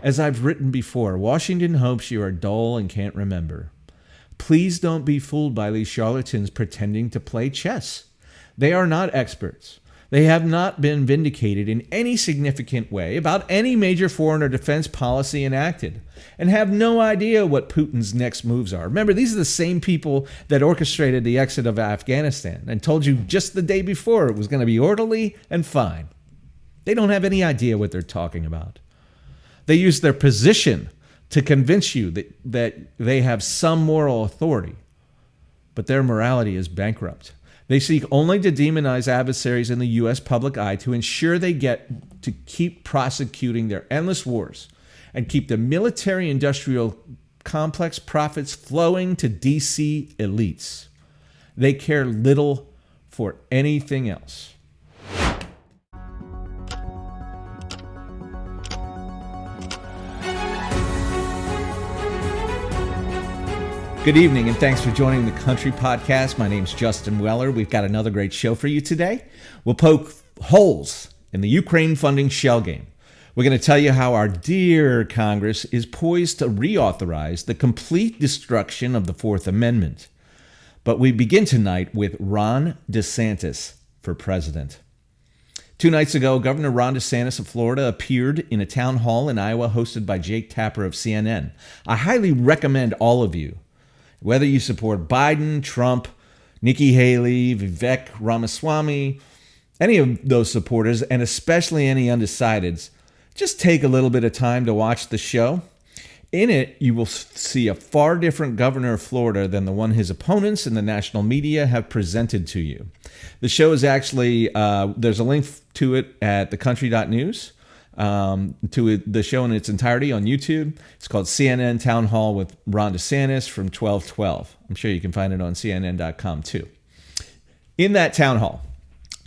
As I've written before, Washington hopes you are dull and can't remember. Please don't be fooled by these charlatans pretending to play chess. They are not experts. They have not been vindicated in any significant way about any major foreign or defense policy enacted, and have no idea what Putin's next moves are. Remember, these are the same people that orchestrated the exit of Afghanistan and told you just the day before it was going to be orderly and fine. They don't have any idea what they're talking about. They use their position to convince you that they have some moral authority, but their morality is bankrupt. They seek only to demonize adversaries in the U.S. public eye to ensure they get to keep prosecuting their endless wars and keep the military-industrial complex profits flowing to D.C. elites. They care little for anything else. Good evening, and thanks for joining the Country Podcast. My name's Justin Weller. We've got another great show for you today. We'll poke holes in the Ukraine funding shell game. We're going to tell you how our dear Congress is poised to reauthorize the complete destruction of the Fourth Amendment. But we begin tonight with Ron DeSantis for president. 2 nights ago, Governor Ron DeSantis of Florida appeared in a town hall in Iowa hosted by Jake Tapper of CNN. I highly recommend all of you, whether you support Biden, Trump, Nikki Haley, Vivek Ramaswamy, any of those supporters, and especially any undecideds, just take a little bit of time to watch the show. In it, you will see a far different governor of Florida than the one his opponents in the national media have presented to you. The show is actually, there's a link to it at thecountry.news. To the show in its entirety on YouTube. It's called CNN Town Hall with Ron DeSantis from 12/12. I'm sure you can find it on CNN.com too. In that town hall,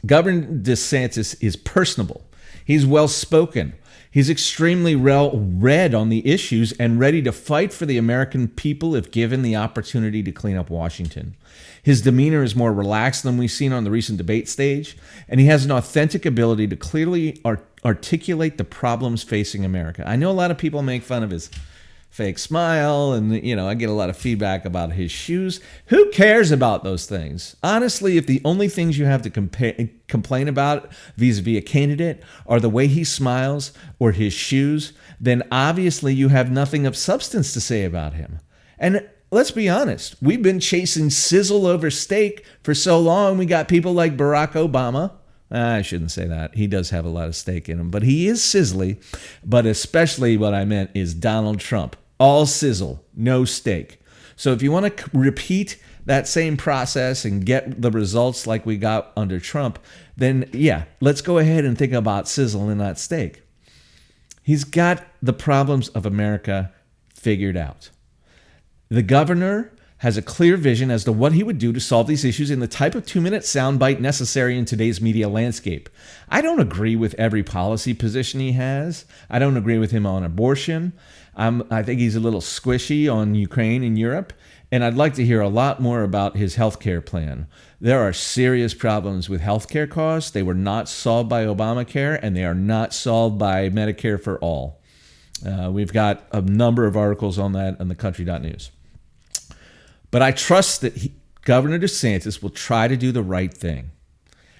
Governor DeSantis is personable. He's well-spoken. He's extremely well-read on the issues and ready to fight for the American people if given the opportunity to clean up Washington. His demeanor is more relaxed than we've seen on the recent debate stage, and he has an authentic ability to clearly articulate the problems facing America. I know a lot of people make fun of his fake smile, and I get a lot of feedback about his shoes. Who cares about those things? Honestly, if the only things you have to complain about vis-a-vis a candidate are the way he smiles or his shoes, then obviously you have nothing of substance to say about him. And let's be honest, we've been chasing sizzle over steak for so long. We got people like Barack Obama. I shouldn't say that. He does have a lot of steak in him, but he is sizzly. But especially what I meant is Donald Trump. All sizzle, no steak. So if you want to repeat that same process and get the results like we got under Trump, then yeah, let's go ahead and think about sizzle and not steak. He's got the problems of America figured out. The governor has a clear vision as to what he would do to solve these issues in the type of 2-minute soundbite necessary in today's media landscape. I don't agree with every policy position he has. I don't agree with him on abortion. I think he's a little squishy on Ukraine and Europe. And I'd like to hear a lot more about his healthcare plan. There are serious problems with healthcare costs. They were not solved by Obamacare, and they are not solved by Medicare for All. We've got a number of articles on that on thecountry.news. But I trust that Governor DeSantis will try to do the right thing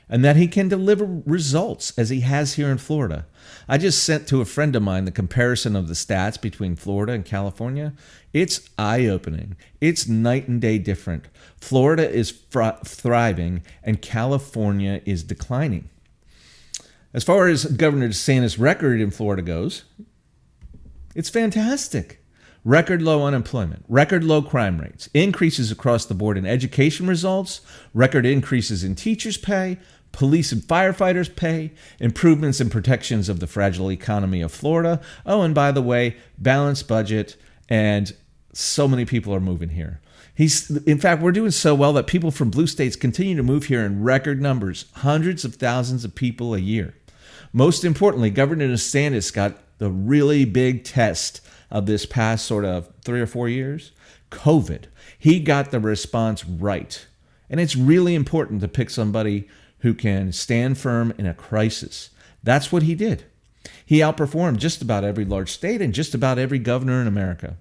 and that he can deliver results as he has here in Florida. I just sent to a friend of mine the comparison of the stats between Florida and California. It's eye-opening. It's night and day different. Florida is thriving and California is declining. As far as Governor DeSantis' record in Florida goes, it's fantastic. Record low unemployment, record low crime rates, increases across the board in education results, record increases in teachers' pay, police and firefighters' pay, improvements in protections of the fragile economy of Florida. Oh, and by the way, balanced budget, and so many people are moving here. In fact, we're doing so well that people from blue states continue to move here in record numbers, hundreds of thousands of people a year. Most importantly, Governor DeSantis got the really big test of this past sort of 3 or 4 years, COVID. He got the response right. And it's really important to pick somebody who can stand firm in a crisis. That's what he did. He outperformed just about every large state and just about every governor in America.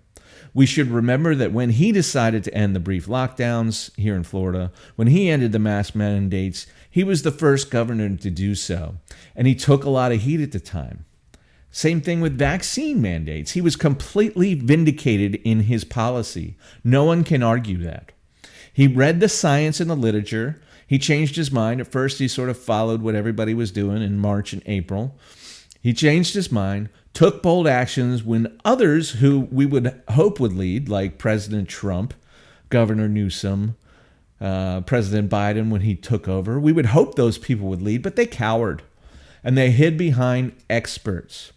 We should remember that when he decided to end the brief lockdowns here in Florida, when he ended the mask mandates, he was the first governor to do so. And he took a lot of heat at the time. Same thing with vaccine mandates. He was completely vindicated in his policy. No one can argue that. He read the science and the literature. He changed his mind. At first, he sort of followed what everybody was doing in March and April. He changed his mind, took bold actions when others who we would hope would lead, like President Trump, Governor Newsom, President Biden when he took over, we would hope those people would lead, but they cowered and they hid behind experts.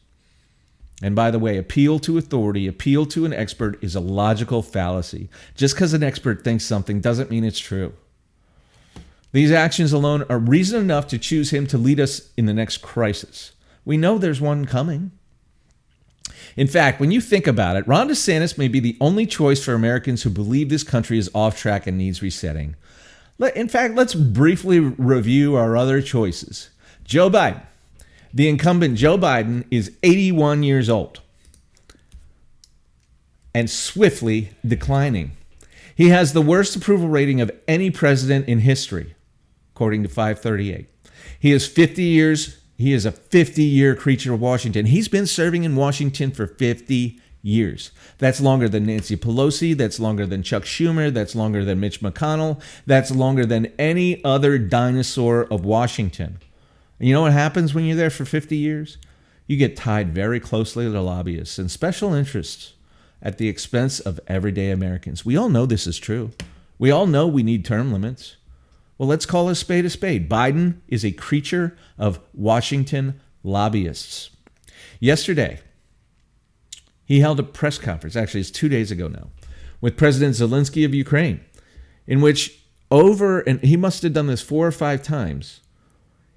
And by the way, appeal to authority, appeal to an expert is a logical fallacy. Just because an expert thinks something doesn't mean it's true. These actions alone are reason enough to choose him to lead us in the next crisis. We know there's one coming. In fact, when you think about it, Ron DeSantis may be the only choice for Americans who believe this country is off track and needs resetting. In fact, let's briefly review our other choices. Joe Biden. The incumbent Joe Biden is 81 years old and swiftly declining. He has the worst approval rating of any president in history, according to 538. He is 50 years. He is a 50-year creature of Washington. He's been serving in Washington for 50 years. That's longer than Nancy Pelosi. That's longer than Chuck Schumer. That's longer than Mitch McConnell. That's longer than any other dinosaur of Washington. And you know what happens when you're there for 50 years? You get tied very closely to lobbyists and special interests at the expense of everyday Americans. We all know this is true. We all know we need term limits. Well, let's call a spade a spade. Biden is a creature of Washington lobbyists. Yesterday, he held a press conference, actually it's 2 days ago now, with President Zelensky of Ukraine, in which and he must have done this 4 or 5 times,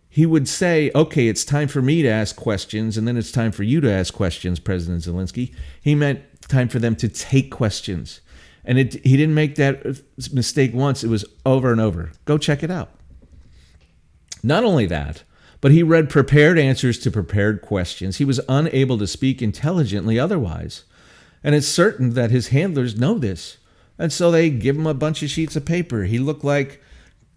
he would say, okay, it's time for me to ask questions, and then it's time for you to ask questions, President Zelensky. He meant time for them to take questions. And he didn't make that mistake once. It was over and over. Go check it out. Not only that, but he read prepared answers to prepared questions. He was unable to speak intelligently otherwise. And it's certain that his handlers know this. And so they give him a bunch of sheets of paper. He looked like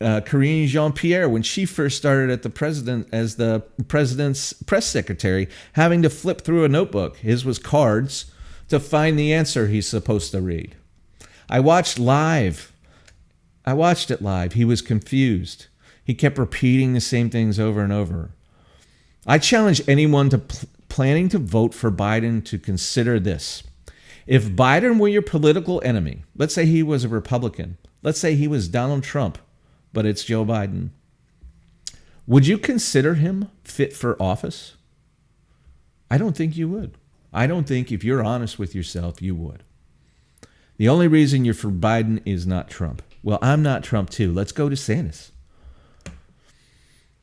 Karine Jean-Pierre when she first started at the president as the president's press secretary, having to flip through a notebook. His was cards to find the answer he's supposed to read. I watched it live. He was confused. He kept repeating the same things over and over. I challenge anyone planning to vote for Biden to consider this. If Biden were your political enemy, let's say he was a Republican, let's say he was Donald Trump, but it's Joe Biden, would you consider him fit for office? I don't think you would. I don't think, if you're honest with yourself, you would. The only reason you're for Biden is not Trump. Well, I'm not Trump too. Let's go to DeSantis.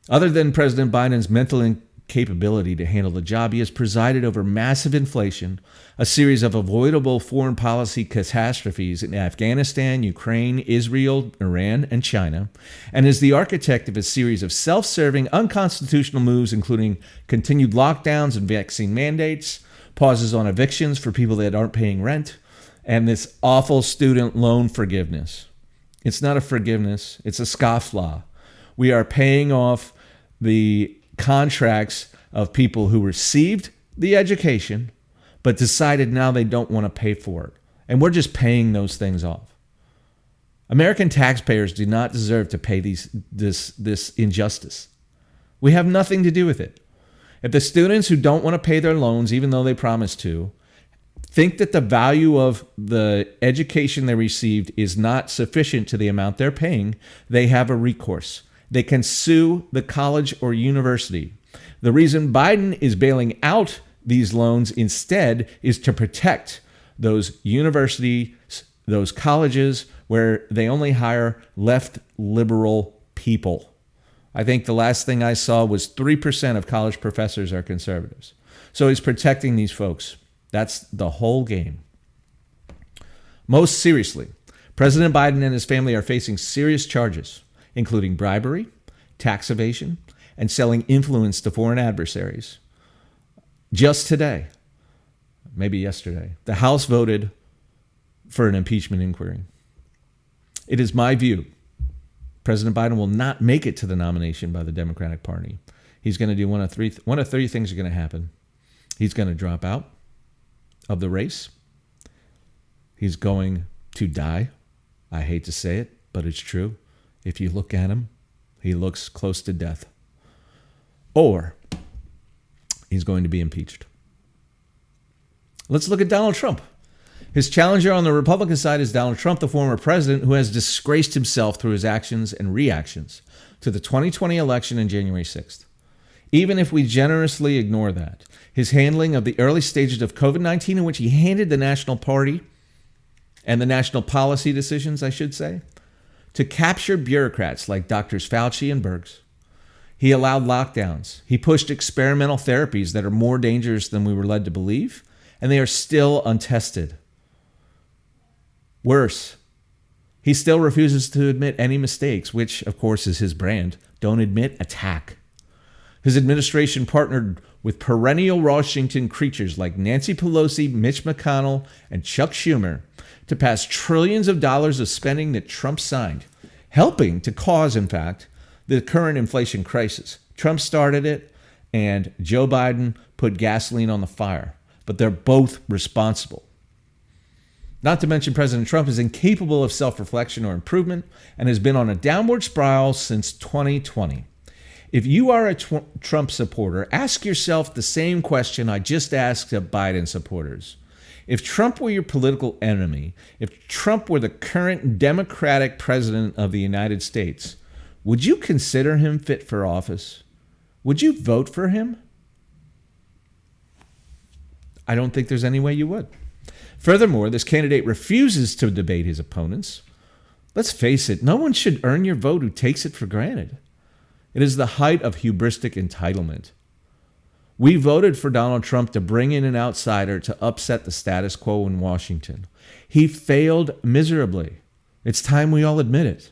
Other than President Biden's mental incapability to handle the job, he has presided over massive inflation, a series of avoidable foreign policy catastrophes in Afghanistan, Ukraine, Israel, Iran, and China, and is the architect of a series of self-serving, unconstitutional moves, including continued lockdowns and vaccine mandates, pauses on evictions for people that aren't paying rent, and this awful student loan forgiveness. It's not a forgiveness. It's a scofflaw. We are paying off the contracts of people who received the education but decided now they don't want to pay for it. And we're just paying those things off. American taxpayers do not deserve to pay this injustice. We have nothing to do with it. If the students who don't want to pay their loans, even though they promised to, think that the value of the education they received is not sufficient to the amount they're paying, they have a recourse. They can sue the college or university. The reason Biden is bailing out these loans instead is to protect those universities, those colleges where they only hire left liberal people. I think the last thing I saw was 3% of college professors are conservatives. So he's protecting these folks. That's the whole game. Most seriously, President Biden and his family are facing serious charges, including bribery, tax evasion, and selling influence to foreign adversaries. Just today, maybe yesterday, the House voted for an impeachment inquiry. It is my view President Biden will not make it to the nomination by the Democratic Party. He's going to do one of three things are going to happen. He's going to drop out of the race. He's going to die. I hate to say it, but it's true. If you look at him, he looks close to death. Or he's going to be impeached. Let's look at Donald Trump. His challenger on the Republican side is Donald Trump, the former president, who has disgraced himself through his actions and reactions to the 2020 election on January 6th. Even if we generously ignore that, his handling of the early stages of COVID-19, in which he handed the national party and the national policy decisions, I should say, to captured bureaucrats like Drs. Fauci and Birx. He allowed lockdowns. He pushed experimental therapies that are more dangerous than we were led to believe, and they are still untested. Worse, he still refuses to admit any mistakes, which, of course, is his brand. Don't admit, attack. His administration partnered with perennial Washington creatures like Nancy Pelosi, Mitch McConnell, and Chuck Schumer to pass trillions of dollars of spending that Trump signed, helping to cause, in fact, the current inflation crisis. Trump started it, and Joe Biden put gasoline on the fire. But they're both responsible. Not to mention President Trump is incapable of self-reflection or improvement and has been on a downward spiral since 2020. If you are a Trump supporter, ask yourself the same question I just asked of Biden supporters. If Trump were your political enemy, if Trump were the current Democratic president of the United States, would you consider him fit for office? Would you vote for him? I don't think there's any way you would. Furthermore, this candidate refuses to debate his opponents. Let's face it, no one should earn your vote who takes it for granted. It is the height of hubristic entitlement. We voted for Donald Trump to bring in an outsider to upset the status quo in Washington. He failed miserably. It's time we all admit it.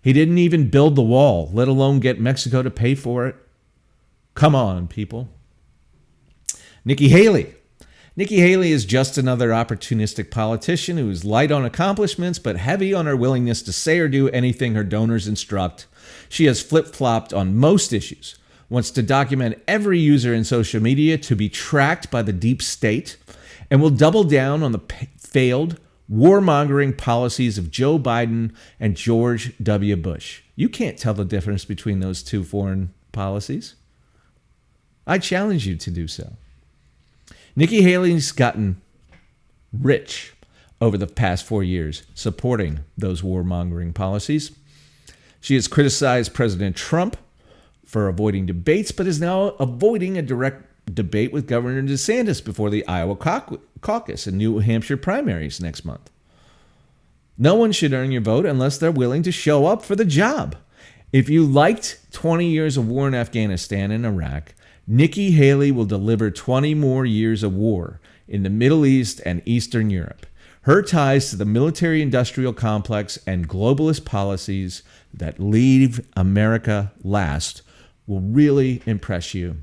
He didn't even build the wall, let alone get Mexico to pay for it. Come on, people. Nikki Haley. Nikki Haley is just another opportunistic politician who is light on accomplishments but heavy on her willingness to say or do anything her donors instruct. She has flip-flopped on most issues, wants to document every user in social media to be tracked by the deep state, and will double down on the failed, warmongering policies of Joe Biden and George W. Bush. You can't tell the difference between those two foreign policies. I challenge you to do so. Nikki Haley's gotten rich over the past 4 years supporting those warmongering policies. She has criticized President Trump for avoiding debates, but is now avoiding a direct debate with Governor DeSantis before the Iowa caucus and New Hampshire primaries next month. No one should earn your vote unless they're willing to show up for the job. If you liked 20 years of war in Afghanistan and Iraq, Nikki Haley will deliver 20 more years of war in the Middle East and Eastern Europe. Her ties to the military-industrial complex and globalist policies that leave America last will really impress you.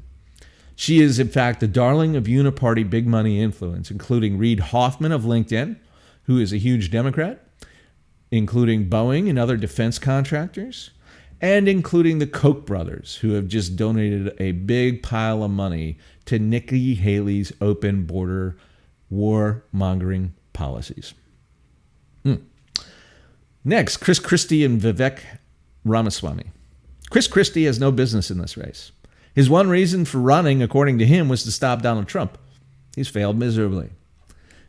She is, in fact, the darling of uniparty big money influence, including Reid Hoffman of LinkedIn, who is a huge Democrat, including Boeing and other defense contractors, and including the Koch brothers, who have just donated a big pile of money to Nikki Haley's open border warmongering policies. Next, Chris Christie and Vivek Ramaswamy. Chris Christie has no business in this race. His one reason for running, according to him, was to stop Donald Trump. He's failed miserably.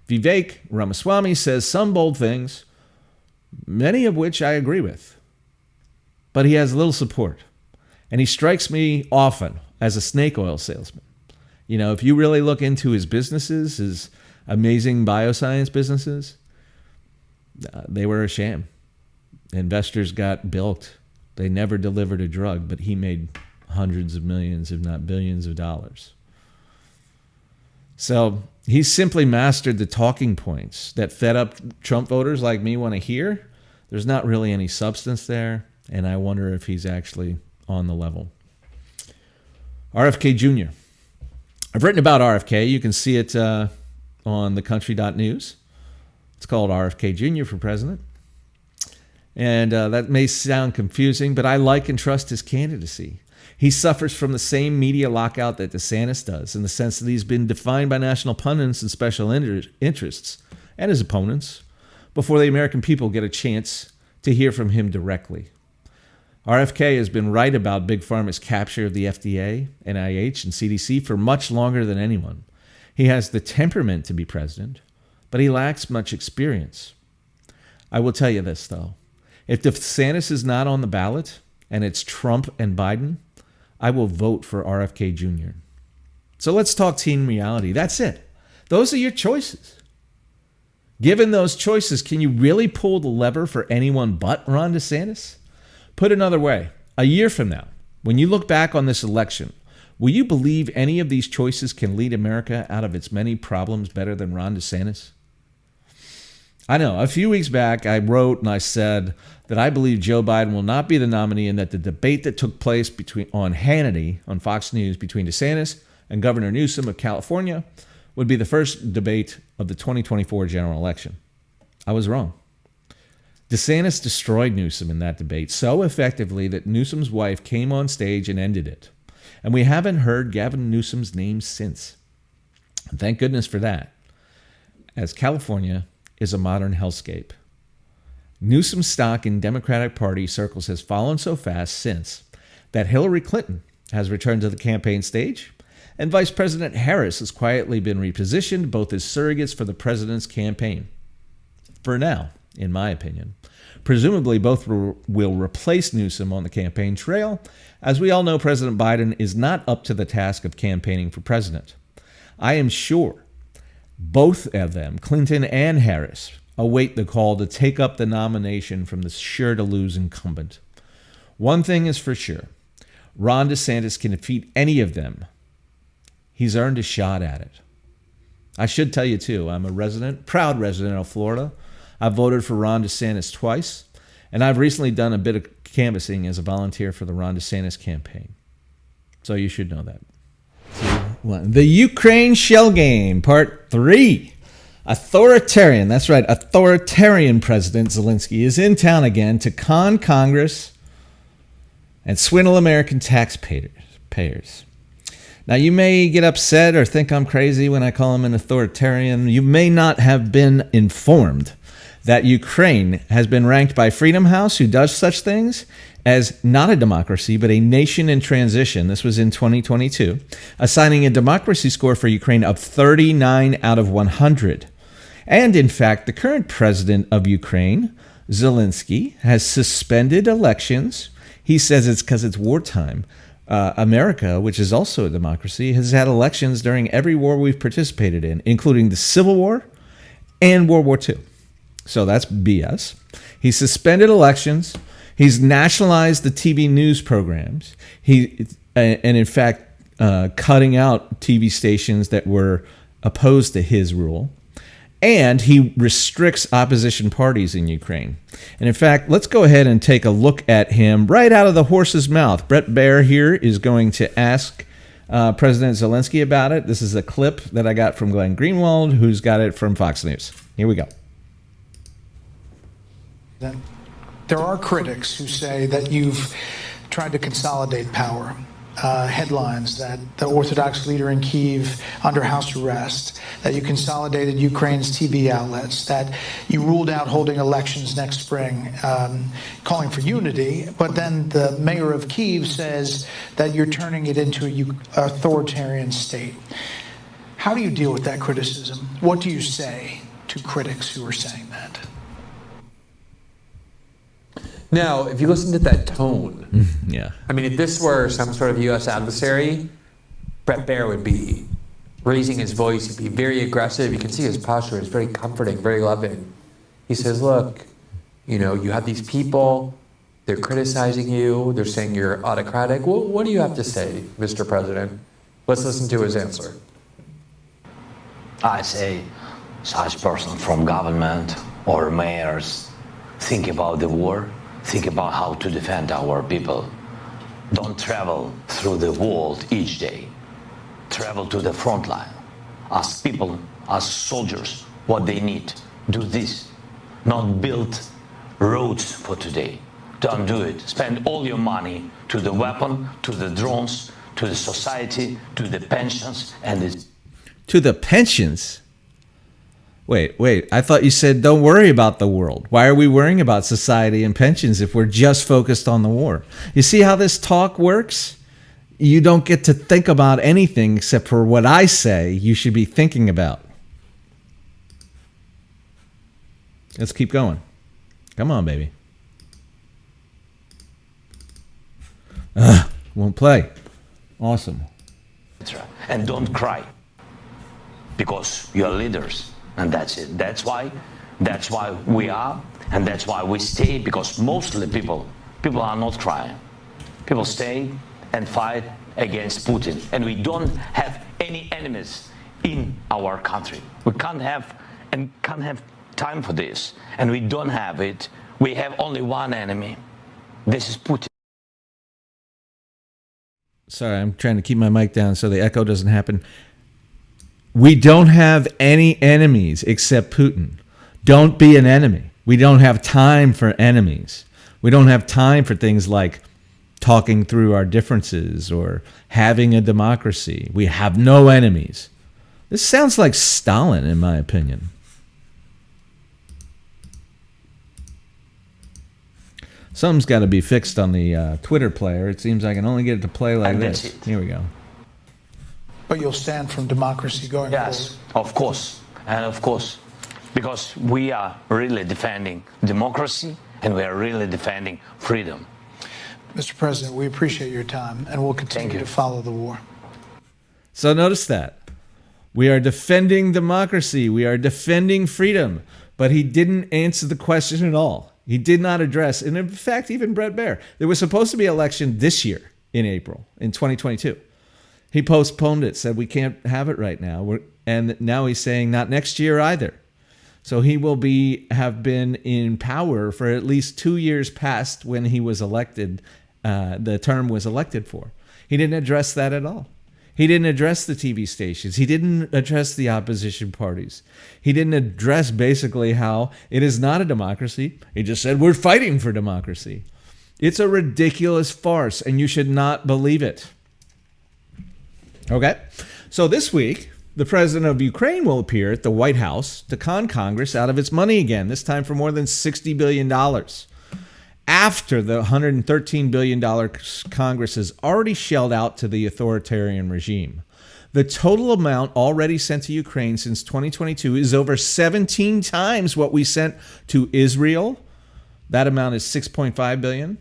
Vivek Ramaswamy says some bold things, many of which I agree with. But he has little support. And he strikes me often as a snake oil salesman. You know, if you really look into his businesses, his amazing bioscience businesses, they were a sham. Investors got bilked. They never delivered a drug, but he made hundreds of millions, if not billions of dollars. So he's simply mastered the talking points that fed up Trump voters like me want to hear. There's not really any substance there. And I wonder if he's actually on the level. RFK Jr. I've written about RFK. You can see it on thecountry.news. It's called RFK Jr. for president. And that may sound confusing, but I like and trust his candidacy. He suffers from the same media lockout that DeSantis does, in the sense that he's been defined by national pundits and special interests and his opponents before the American people get a chance to hear from him directly. RFK has been right about Big Pharma's capture of the FDA, NIH, and CDC for much longer than anyone. He has the temperament to be president, but he lacks much experience. I will tell you this, though. If DeSantis is not on the ballot, and it's Trump and Biden, I will vote for RFK Jr. So let's talk team reality. That's it. Those are your choices. Given those choices, can you really pull the lever for anyone but Ron DeSantis? Put another way, a year from now, when you look back on this election, will you believe any of these choices can lead America out of its many problems better than Ron DeSantis? I know, a few weeks back, I wrote and I said that I believe Joe Biden will not be the nominee and that the debate that took place on Hannity, on Fox News, between DeSantis and Governor Newsom of California would be the first debate of the 2024 general election. I was wrong. DeSantis destroyed Newsom in that debate so effectively that Newsom's wife came on stage and ended it. And we haven't heard Gavin Newsom's name since. And thank goodness for that, as California is a modern hellscape. Newsom's stock in Democratic Party circles has fallen so fast since that Hillary Clinton has returned to the campaign stage, and Vice President Harris has quietly been repositioned both as surrogates for the president's campaign. For now, in my opinion. Presumably, both will replace Newsom on the campaign trail. As we all know, President Biden is not up to the task of campaigning for president. I am sure both of them, Clinton and Harris, await the call to take up the nomination from the sure-to-lose incumbent. One thing is for sure. Ron DeSantis can defeat any of them. He's earned a shot at it. I should tell you, too, I'm a proud resident of Florida. I've voted for Ron DeSantis twice, and I've recently done a bit of canvassing as a volunteer for the Ron DeSantis campaign. So you should know that. The Ukraine Shell Game, Part 3. Authoritarian, that's right, authoritarian President Zelensky is in town again to con Congress and swindle American taxpayers. Now, you may get upset or think I'm crazy when I call him an authoritarian. You may not have been informed that Ukraine has been ranked by Freedom House, who does such things, as not a democracy, but a nation in transition. This was in 2022, assigning a democracy score for Ukraine of 39 out of 100. And in fact, the current president of Ukraine, Zelensky, has suspended elections. He says it's because it's wartime. America, which is also a democracy, has had elections during every war we've participated in, including the Civil War and World War II. So that's BS. He suspended elections. He's nationalized the TV news programs. And in fact, cutting out TV stations that were opposed to his rule. And he restricts opposition parties in Ukraine. And in fact, let's go ahead and take a look at him right out of the horse's mouth. Bret Baier here is going to ask President Zelensky about it. This is a clip that I got from Glenn Greenwald, who's got it from Fox News. Here we go. There are critics who say that you've tried to consolidate power. Headlines that the Orthodox leader in Kyiv under house arrest, that you consolidated Ukraine's TV outlets, that you ruled out holding elections next spring, calling for unity, but then the mayor of Kyiv says that you're turning it into an authoritarian state. How do you deal with that criticism? What do you say to critics who are saying that? Now, if you listen to that tone, yeah. I mean, if this were some sort of U.S. adversary, Bret Baier would be raising his voice. He'd be very aggressive. You can see his posture is very comforting, very loving. He says, look, you have these people, they're criticizing you, they're saying you're autocratic. Well, what do you have to say, Mr. President? Let's listen to his answer. I say, such person from government or mayors think about the war. Think about how to defend our people. Don't travel through the world each day. travel to the front line. Ask people, ask soldiers what they need. Do this. Not build roads for today. Don't do it. Spend all your money to the weapon, to the drones, to the society, to the pensions, and the... To the pensions? Wait. I thought you said don't worry about the world. Why are we worrying about society and pensions if we're just focused on the war? You see how this talk works? You don't get to think about anything except for what I say you should be thinking about. Let's keep going. Come on, baby. Won't play. Awesome. And don't cry, because you're leaders, and that's it. That's why we are, and that's why we stay, because mostly people are not crying. People stay and fight against Putin, and we don't have any enemies in our country. We can't have time for this, and we don't have it. We have only one enemy. This is Putin. Sorry, I'm trying to keep my mic down so the echo doesn't happen. We don't have any enemies except Putin. Don't be an enemy. We don't have time for enemies. We don't have time for things like talking through our differences or having a democracy. We have no enemies. This sounds like Stalin, in my opinion. Something's got to be fixed on the Twitter player. It seems I can only get it to play like this. Here we go. But you'll stand from democracy going forward. Yes, of course. And of course, because we are really defending democracy and we are really defending freedom. Mr. President, we appreciate your time, and we'll continue to follow the war. So notice that. We are defending democracy. We are defending freedom. But he didn't answer the question at all. He did not address, and in fact, even Bret Baier, there was supposed to be an election this year in April, in 2022. He postponed it, said we can't have it right now. And now he's saying not next year either. So he will have been in power for at least 2 years past when he was elected, the term was elected for. He didn't address that at all. He didn't address the TV stations. He didn't address the opposition parties. He didn't address basically how it is not a democracy. He just said, we're fighting for democracy. It's a ridiculous farce, and you should not believe it. Okay? So this week, the president of Ukraine will appear at the White House to con Congress out of its money again, this time for more than $60 billion. After the $113 billion Congress has already shelled out to the authoritarian regime. The total amount already sent to Ukraine since 2022 is over 17 times what we sent to Israel. That amount is $6.5 billion.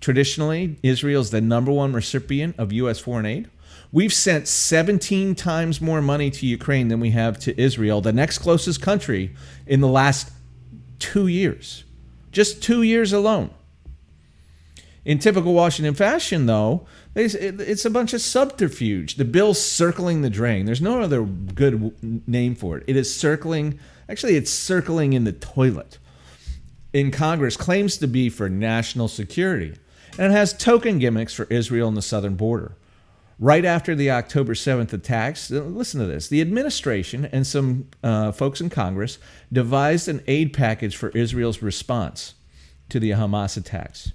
Traditionally, Israel is the number one recipient of U.S. foreign aid. We've sent 17 times more money to Ukraine than we have to Israel, the next closest country, in the last 2 years. Just 2 years alone. In typical Washington fashion, though, it's a bunch of subterfuge. The bill's circling the drain. There's no other good name for it. It is circling, actually it's circling in the toilet. In Congress, claims to be for national security. And it has token gimmicks for Israel and the southern border. Right after the October 7th attacks, listen to this, the administration and some folks in Congress devised an aid package for Israel's response to the Hamas attacks.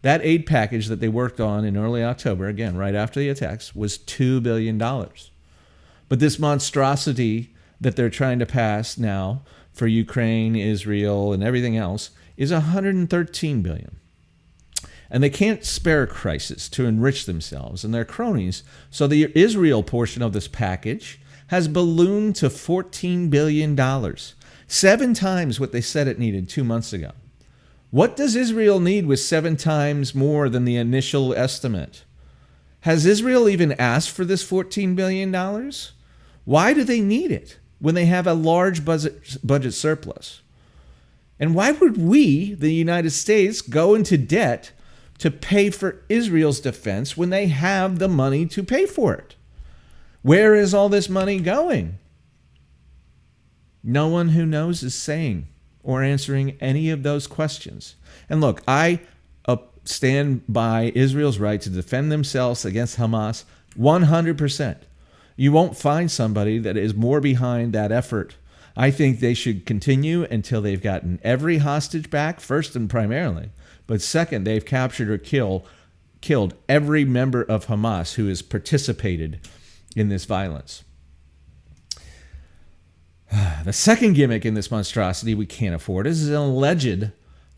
That aid package that they worked on in early October, again, right after the attacks, was $2 billion. But this monstrosity that they're trying to pass now for Ukraine, Israel, and everything else is $113 billion. And they can't spare a crisis to enrich themselves and their cronies, so the Israel portion of this package has ballooned to $14 billion, 7 times what they said it needed 2 months ago. What does Israel need with 7 times more than the initial estimate? Has Israel even asked for this $14 billion? Why do they need it when they have a large budget surplus? And why would we, the United States, go into debt to pay for Israel's defense when they have the money to pay for it? Where is all this money going? No one who knows is saying or answering any of those questions. And look, I stand by Israel's right to defend themselves against Hamas 100%. You won't find somebody that is more behind that effort. I think they should continue until they've gotten every hostage back, first and primarily. But second, they've captured or killed every member of Hamas who has participated in this violence. The second gimmick in this monstrosity we can't afford is an alleged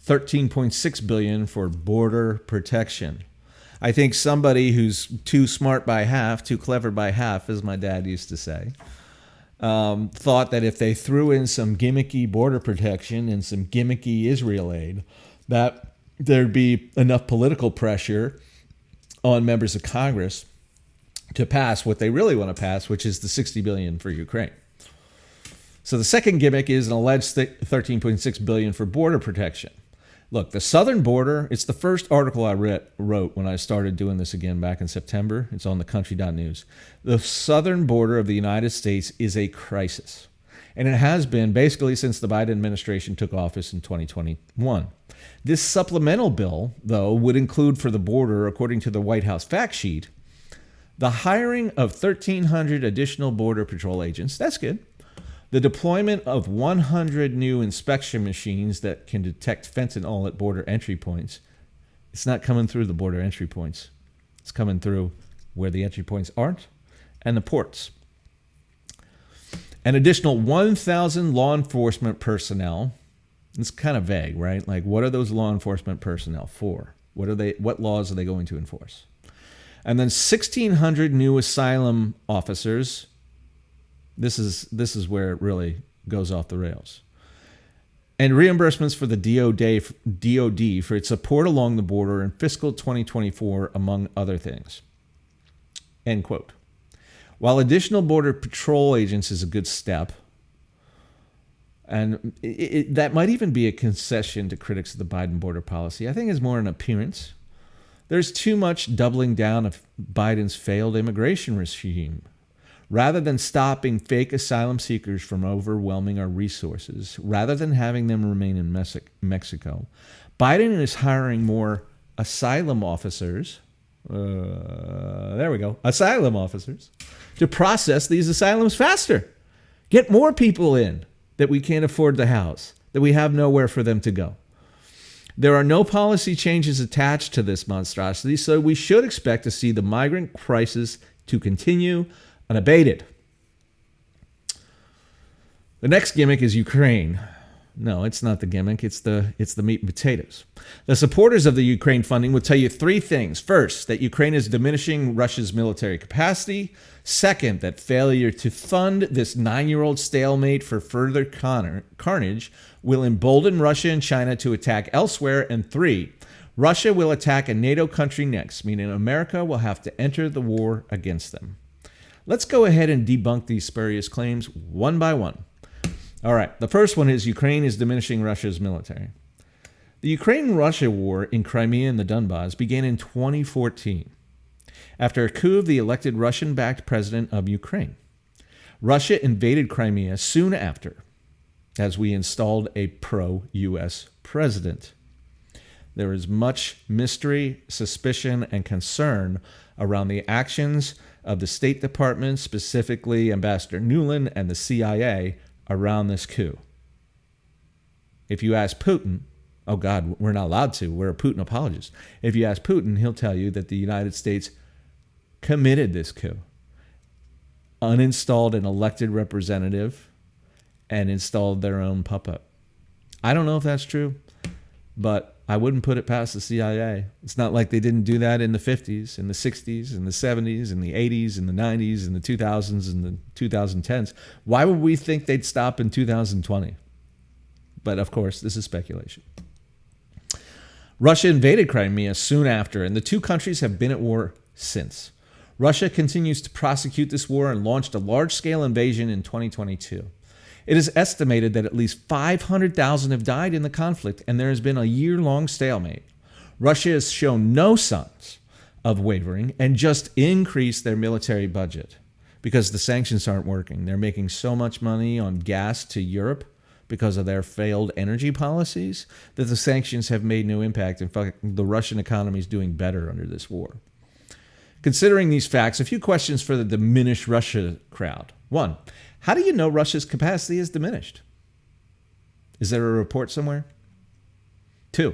$13.6 billion for border protection. I think somebody who's too smart by half, too clever by half, as my dad used to say, thought that if they threw in some gimmicky border protection and some gimmicky Israel aid, that there'd be enough political pressure on members of Congress to pass what they really want to pass, which is the $60 billion for Ukraine. So the second gimmick is an alleged $13.6 billion for border protection. Look, the southern border, it's the first article I wrote when I started doing this again back in September. It's on thecountry.news. The southern border of the United States is a crisis. And it has been basically since the Biden administration took office in 2021. This supplemental bill, though, would include for the border, according to the White House fact sheet, the hiring of 1,300 additional Border Patrol agents. That's good. The deployment of 100 new inspection machines that can detect fentanyl at border entry points. It's not coming through the border entry points. It's coming through where the entry points aren't and the ports. An additional 1,000 law enforcement personnel. It's kind of vague, right? Like, what are those law enforcement personnel for? What laws are they going to enforce? And then 1,600 new asylum officers. This is where it really goes off the rails. And reimbursements for the DOD for its support along the border in fiscal 2024, among other things. End quote. While additional Border Patrol agents is a good step, and that might even be a concession to critics of the Biden border policy, I think it's more an appearance. There's too much doubling down of Biden's failed immigration regime. Rather than stopping fake asylum seekers from overwhelming our resources, rather than having them remain in Mexico, Biden is hiring more asylum officers. Asylum officers to process these asylums faster. Get more people in that we can't afford to house, that we have nowhere for them to go. There are no policy changes attached to this monstrosity, so we should expect to see the migrant crisis to continue unabated. The next gimmick is Ukraine. No, it's not the gimmick. It's the meat and potatoes. The supporters of the Ukraine funding will tell you three things. First, that Ukraine is diminishing Russia's military capacity. Second, that failure to fund this 9-year-old stalemate for further carnage will embolden Russia and China to attack elsewhere. And three, Russia will attack a NATO country next, meaning America will have to enter the war against them. Let's go ahead and debunk these spurious claims one by one. All right, the first one is Ukraine is diminishing Russia's military. The Ukraine-Russia war in Crimea and the Donbass began in 2014 after a coup of the elected Russian-backed president of Ukraine. Russia invaded Crimea soon after, as we installed a pro-U.S. president. There is much mystery, suspicion, and concern around the actions of the State Department, specifically Ambassador Nuland and the CIA, around this coup. If you ask Putin, oh God, we're not allowed to, we're a Putin apologist. If you ask Putin, he'll tell you that the United States committed this coup, uninstalled an elected representative, and installed their own puppet. I don't know if that's true, but I wouldn't put it past the CIA. It's not like they didn't do that in the 50s, in the 60s, in the 70s, in the 80s, in the 90s, in the 2000s, in the 2010s. Why would we think they'd stop in 2020? But of course, this is speculation. Russia invaded Crimea soon after, and the two countries have been at war since. Russia continues to prosecute this war and launched a large-scale invasion in 2022. It is estimated that at least 500,000 have died in the conflict, and there has been a year-long stalemate. Russia has shown no signs of wavering and just increased their military budget because the sanctions aren't working. They're making so much money on gas to Europe because of their failed energy policies that the sanctions have made no impact. In fact, the Russian economy is doing better under this war. Considering these facts, a few questions for the diminished Russia crowd. 1. How do you know Russia's capacity is diminished? Is there a report somewhere? 2.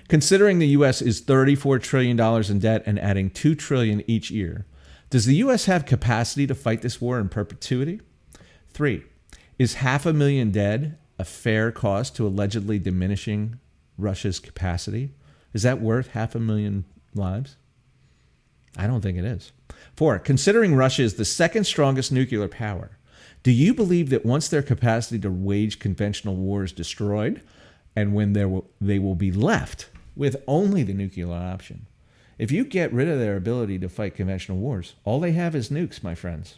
Considering the U.S. is $34 trillion in debt and adding $2 trillion each year, does the U.S. have capacity to fight this war in perpetuity? 3. Is 500,000 dead a fair cost to allegedly diminishing Russia's capacity? Is that worth 500,000 lives? I don't think it is. 4. Considering Russia is the second strongest nuclear power, do you believe that once their capacity to wage conventional war is destroyed, and when they will be left with only the nuclear option, if you get rid of their ability to fight conventional wars, all they have is nukes, my friends.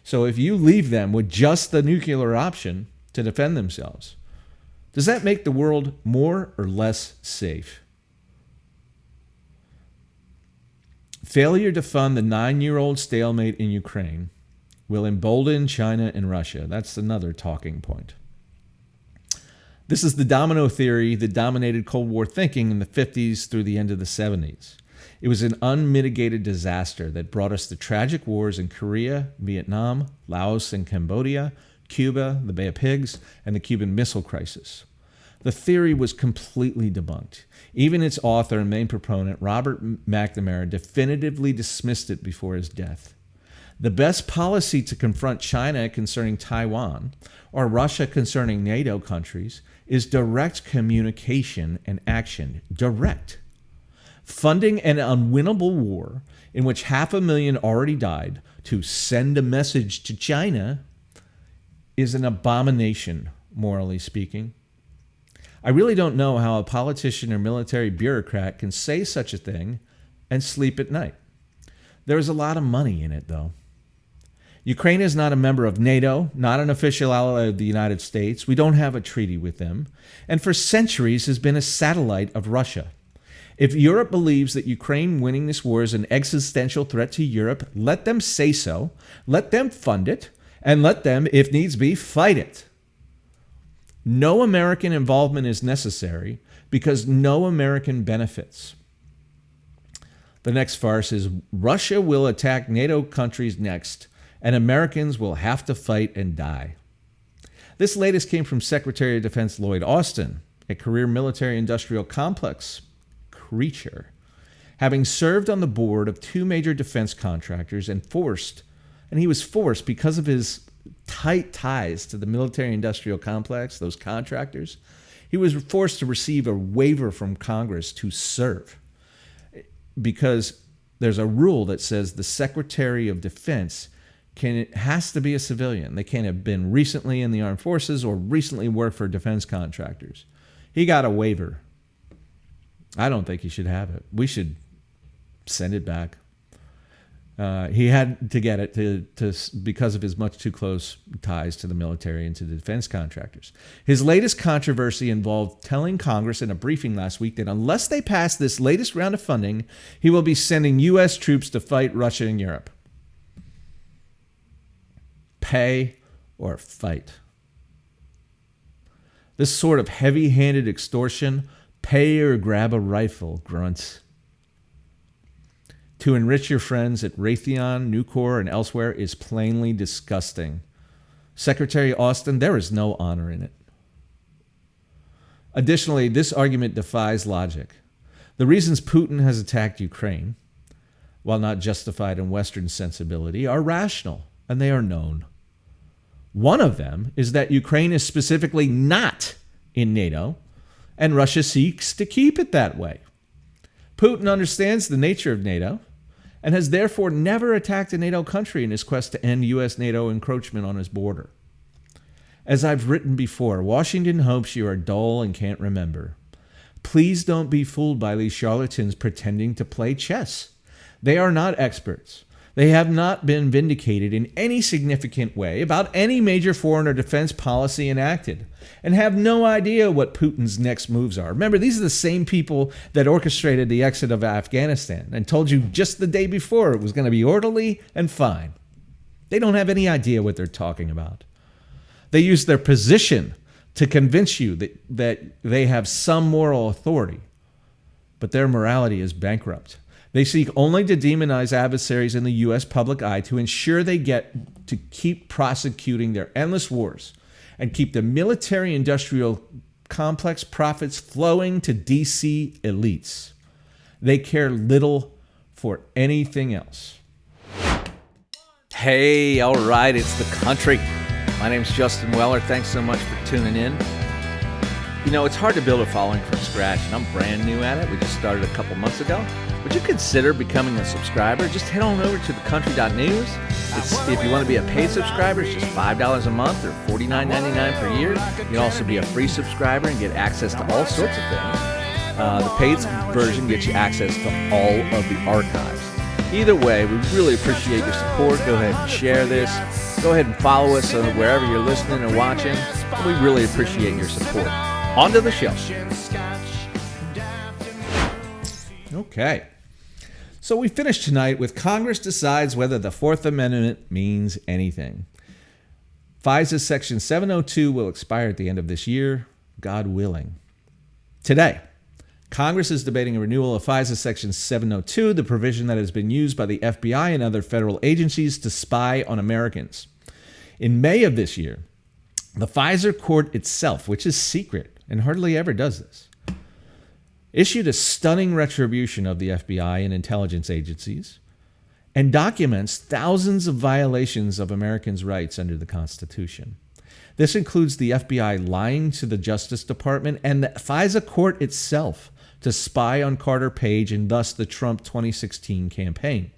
So if you leave them with just the nuclear option to defend themselves, does that make the world more or less safe? Failure to fund the 9-year-old stalemate in Ukraine will embolden China and Russia. That's another talking point. This is the domino theory that dominated Cold War thinking in the 50s through the end of the 70s. It was an unmitigated disaster that brought us the tragic wars in Korea, Vietnam, Laos and Cambodia, Cuba, the Bay of Pigs, and the Cuban Missile Crisis. The theory was completely debunked. Even its author and main proponent, Robert McNamara, definitively dismissed it before his death. The best policy to confront China concerning Taiwan or Russia concerning NATO countries is direct communication and action. Direct. Funding an unwinnable war in which 500,000 already died to send a message to China is an abomination, morally speaking. I really don't know how a politician or military bureaucrat can say such a thing and sleep at night. There is a lot of money in it, though. Ukraine is not a member of NATO, not an official ally of the United States. We don't have a treaty with them, and for centuries has been a satellite of Russia. If Europe believes that Ukraine winning this war is an existential threat to Europe, let them say so, let them fund it, and let them, if needs be, fight it. No American involvement is necessary because no American benefits. The next farce is Russia will attack NATO countries next, and Americans will have to fight and die. This latest came from Secretary of Defense Lloyd Austin, a career military-industrial complex creature, having served on the board of 2 major defense contractors and he was forced because of his tight ties to the military-industrial complex, those contractors, he was forced to receive a waiver from Congress to serve because there's a rule that says the Secretary of Defense has to be a civilian. They can't have been recently in the armed forces or recently worked for defense contractors. He got a waiver. I don't think he should have it. We should send it back. He had to get it because of his much too close ties to the military and to the defense contractors. His latest controversy involved telling Congress in a briefing last week that unless they pass this latest round of funding, he will be sending U.S. troops to fight Russia in Europe. Pay or fight. This sort of heavy-handed extortion, pay or grab a rifle, grunts. To enrich your friends at Raytheon, Nucor, and elsewhere is plainly disgusting. Secretary Austin, there is no honor in it. Additionally, this argument defies logic. The reasons Putin has attacked Ukraine, while not justified in Western sensibility, are rational, and they are known. One of them is that Ukraine is specifically not in NATO, and Russia seeks to keep it that way. Putin understands the nature of NATO and has therefore never attacked a NATO country in his quest to end U.S.-NATO encroachment on his border. As I've written before, Washington hopes you are dull and can't remember. Please don't be fooled by these charlatans pretending to play chess. They are not experts. They have not been vindicated in any significant way about any major foreign or defense policy enacted, and have no idea what Putin's next moves are. Remember, these are the same people that orchestrated the exit of Afghanistan and told you just the day before it was going to be orderly and fine. They don't have any idea what they're talking about. They use their position to convince you that they have some moral authority, but their morality is bankrupt. They seek only to demonize adversaries in the U.S. public eye to ensure they get to keep prosecuting their endless wars and keep the military-industrial complex profits flowing to D.C. elites. They care little for anything else. Hey, all right, it's The Country. My name's Justin Weller. Thanks so much for tuning in. You know, it's hard to build a following from scratch, and I'm brand new at it. We just started a couple months ago. Would you consider becoming a subscriber? Just head on over to thecountry.news. If you want to be a paid subscriber, it's just $5 a month or $49.99 per year. You can also be a free subscriber and get access to all sorts of things. The paid version gets you access to all of the archives. Either way, we really appreciate your support. Go ahead and share this. Go ahead and follow us wherever you're listening or watching. We really appreciate your support. On to the show. Okay. So we finished tonight with Congress decides whether the Fourth Amendment means anything. FISA Section 702 will expire at the end of this year, God willing. Today, Congress is debating a renewal of FISA Section 702, the provision that has been used by the FBI and other federal agencies to spy on Americans. In May of this year, the FISA court itself, which is secret and hardly ever does this, issued a stunning retribution of the FBI and intelligence agencies and documents thousands of violations of Americans' rights under the Constitution. This includes the FBI lying to the Justice Department and the FISA court itself to spy on Carter Page and thus the Trump 2016 campaign.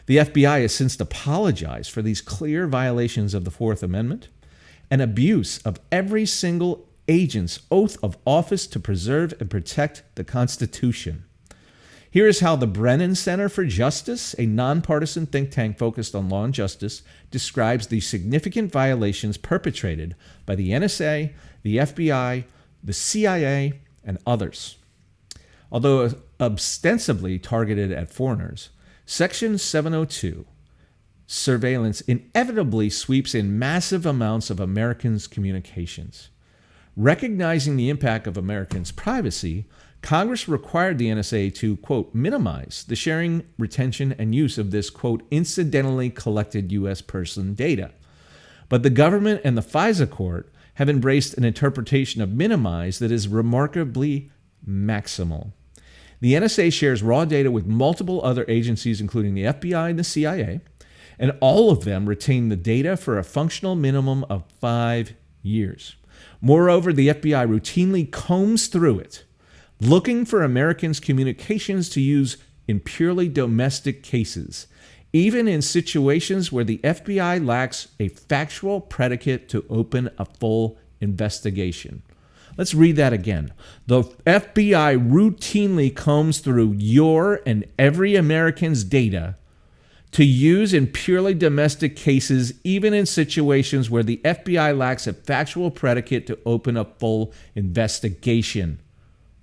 The FBI has since apologized for these clear violations of the Fourth Amendment and abuse of every single agent's oath of office to preserve and protect the Constitution. Here is how the Brennan Center for Justice, a nonpartisan think tank focused on law and justice, describes the significant violations perpetrated by the NSA, the FBI, the CIA, and others. Although ostensibly targeted at foreigners, Section 702 surveillance inevitably sweeps in massive amounts of Americans' communications. Recognizing the impact of Americans' privacy, Congress required the NSA to, quote, minimize the sharing, retention, and use of this, quote, incidentally collected U.S. person data. But the government and the FISA court have embraced an interpretation of minimize that is remarkably maximal. The NSA shares raw data with multiple other agencies, including the FBI and the CIA, and all of them retain the data for a functional minimum of 5 years. Moreover, the FBI routinely combs through it, looking for Americans' communications to use in purely domestic cases, even in situations where the FBI lacks a factual predicate to open a full investigation. Let's read that again. The FBI routinely combs through your and every American's data to use in purely domestic cases, even in situations where the FBI lacks a factual predicate to open a full investigation.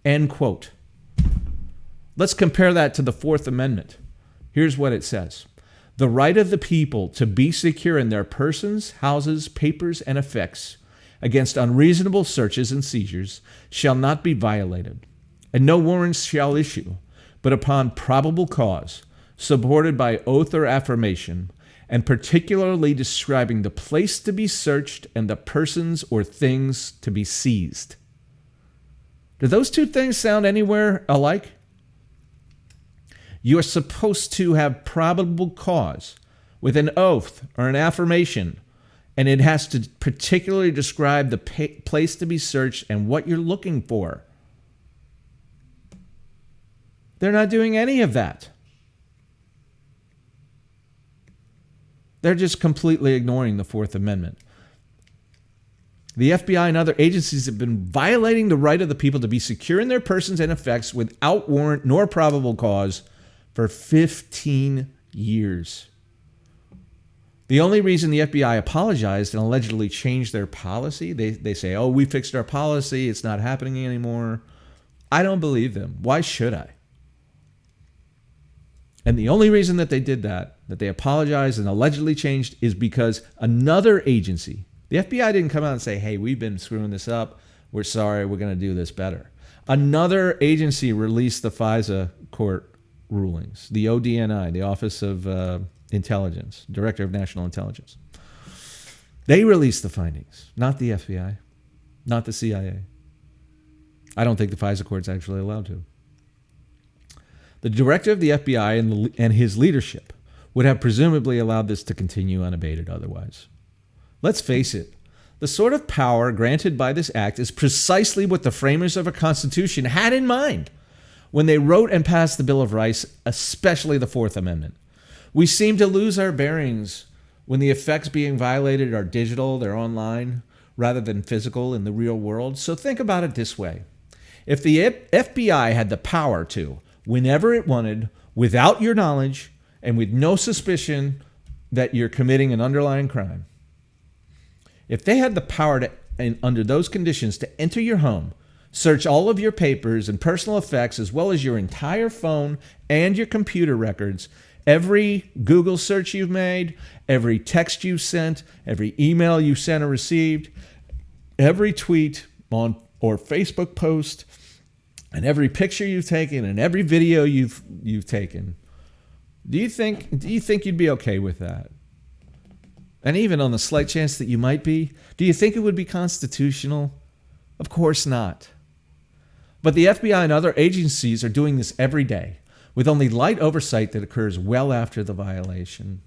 End quote. Let's compare that to the Fourth Amendment. Here's what it says. The right of the people to be secure in their persons, houses, papers, and effects against unreasonable searches and seizures shall not be violated, and no warrants shall issue, but upon probable cause, supported by oath or affirmation, and particularly describing the place to be searched and the persons or things to be seized. Do those two things sound anywhere alike? You are supposed to have probable cause with an oath or an affirmation, and it has to particularly describe the place to be searched and what you're looking for. They're not doing any of that. They're just completely ignoring the Fourth Amendment. The FBI and other agencies have been violating the right of the people to be secure in their persons and effects without warrant nor probable cause for 15 years. The only reason the FBI apologized and allegedly changed their policy, they say, oh, we fixed our policy, it's not happening anymore. I don't believe them. Why should I? And the only reason that they did that they apologized and allegedly changed, is because another agency, the FBI didn't come out and say, hey, we've been screwing this up. We're sorry. We're going to do this better. Another agency released the FISA court rulings, the ODNI, the Office of Intelligence, Director of National Intelligence. They released the findings, not the FBI, not the CIA. I don't think the FISA court's actually allowed to. The director of the FBI and his leadership would have presumably allowed this to continue unabated otherwise. Let's face it, the sort of power granted by this act is precisely what the framers of a Constitution had in mind when they wrote and passed the Bill of Rights, especially the Fourth Amendment. We seem to lose our bearings when the effects being violated are digital, they're online, rather than physical in the real world. So think about it this way. If the FBI had the power to, whenever it wanted, without your knowledge and with no suspicion that you're committing an underlying crime, if they had the power to, and under those conditions, to enter your home, search all of your papers and personal effects, as well as your entire phone and your computer records, every Google search you've made, every text you've sent, every email you sent or received, every tweet on or Facebook post, and every picture you've taken and every video you've taken, do you think you'd be okay with that? And even on the slight chance that you might be, do you think it would be constitutional? Of course not. But the FBI and other agencies are doing this every day, with only light oversight that occurs well after the violation.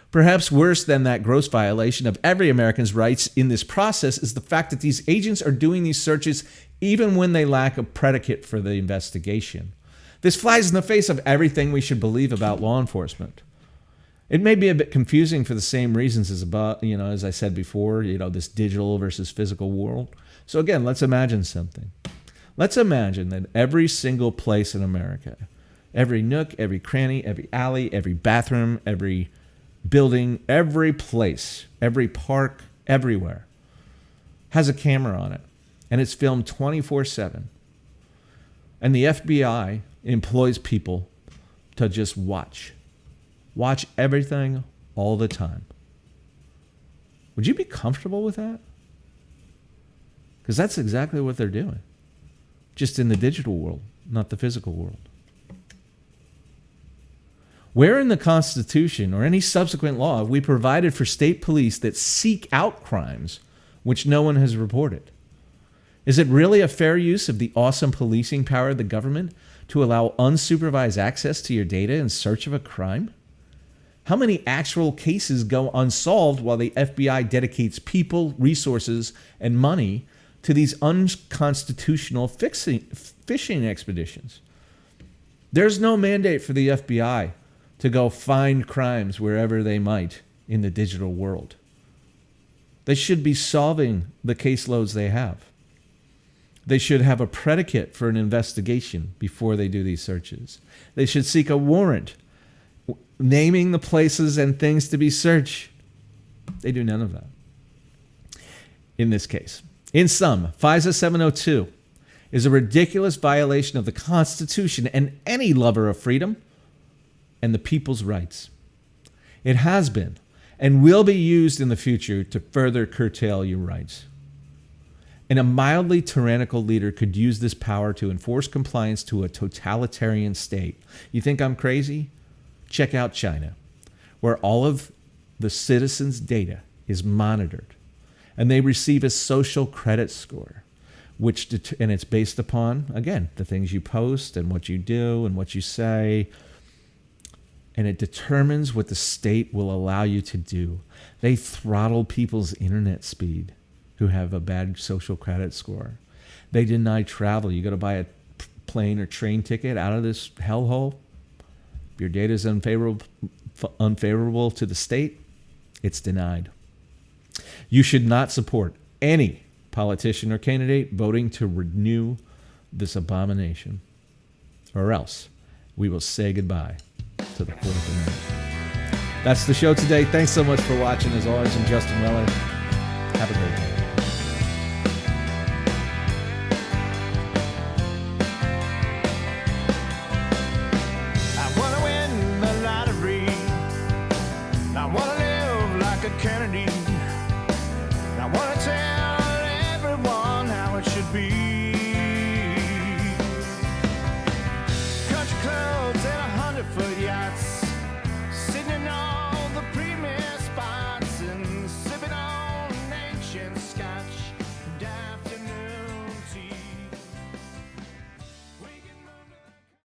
Perhaps worse than that gross violation of every American's rights in this process is the fact that these agents are doing these searches even when they lack a predicate for the investigation. This flies in the face of everything we should believe about law enforcement. It may be a bit confusing for the same reasons as I said before, this digital versus physical world. So again, let's imagine something. Let's imagine that every single place in America, every nook, every cranny, every alley, every bathroom, every building, every place, every park, everywhere, has a camera on it, and it's filmed 24/7. And the FBI employs people to just watch everything all the time. Would you be comfortable with that? Because that's exactly what they're doing, just in the digital world, not the physical world. Where in the Constitution or any subsequent law have we provided for state police that seek out crimes which no one has reported? Is it really a fair use of the awesome policing power of the government to allow unsupervised access to your data in search of a crime? How many actual cases go unsolved while the FBI dedicates people, resources, and money to these unconstitutional fishing expeditions? There's no mandate for the FBI to go find crimes wherever they might in the digital world. They should be solving the caseloads they have. They should have a predicate for an investigation before they do these searches. They should seek a warrant naming the places and things to be searched. They do none of that in this case. In sum, FISA 702 is a ridiculous violation of the Constitution and any lover of freedom and the people's rights. It has been and will be used in the future to further curtail your rights. And a mildly tyrannical leader could use this power to enforce compliance to a totalitarian state. You think I'm crazy? Check out China, where all of the citizens' data is monitored, and they receive a social credit score, and it's based upon, again, the things you post and what you do and what you say, and it determines what the state will allow you to do. They throttle people's internet speed who have a bad social credit score. They deny travel. You got to buy a plane or train ticket out of this hellhole. If your data is unfavorable to the state, it's denied. You should not support any politician or candidate voting to renew this abomination, or else we will say goodbye to the Fourth Amendment. That's the show today. Thanks so much for watching. As always, I'm Justin Weller. Have a great day.